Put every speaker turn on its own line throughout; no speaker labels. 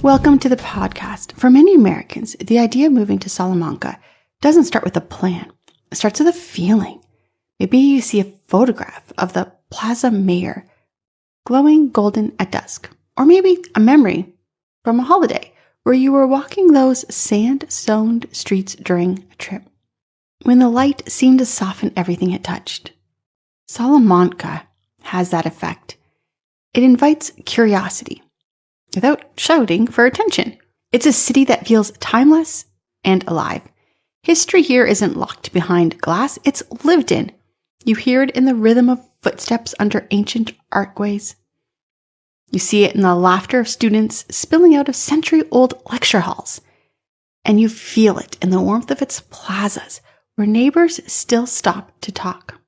Welcome to the podcast. For many Americans, the idea of moving to Salamanca doesn't start with a plan. It starts with a feeling. Maybe you see a photograph of the Plaza Mayor glowing golden at dusk. Or maybe a memory from a holiday where you were walking those sand-stoned streets during a trip, when the light seemed to soften everything it touched. Salamanca has that effect. It invites curiosity without shouting for attention. It's a city that feels timeless and alive. History here isn't locked behind glass, it's lived in. You hear it in the rhythm of footsteps under ancient archways. You see it in the laughter of students spilling out of century-old lecture halls. And you feel it in the warmth of its plazas, where neighbors still stop to talk.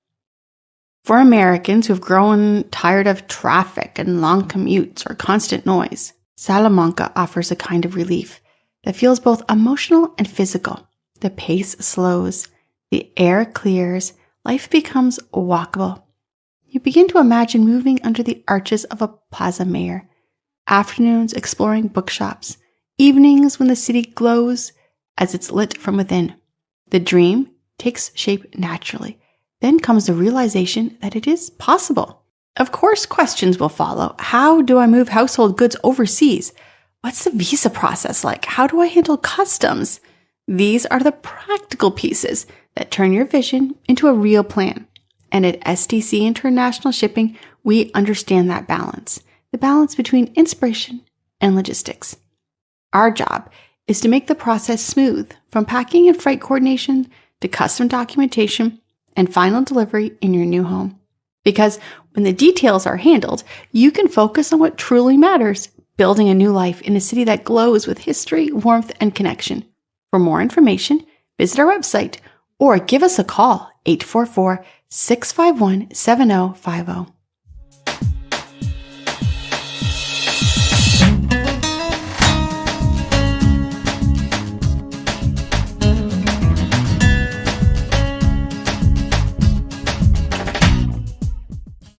For Americans who've grown tired of traffic and long commutes or constant noise, Salamanca offers a kind of relief that feels both emotional and physical. The pace slows, the air clears, life becomes walkable. You begin to imagine moving under the arches of a Plaza Mayor, afternoons exploring bookshops, evenings when the city glows as it's lit from within. The dream takes shape naturally. Then comes the realization that it is possible. Of course, questions will follow. How do I move household goods overseas? What's the visa process like? How do I handle customs? These are the practical pieces that turn your vision into a real plan. And at SDC International Shipping, we understand that balance. The balance between inspiration and logistics. Our job is to make the process smooth, from packing and freight coordination to custom documentation and final delivery in your new home. Because when the details are handled, you can focus on what truly matters, building a new life in a city that glows with history, warmth, and connection. For more information, visit our website or give us a call, 844-651-7050.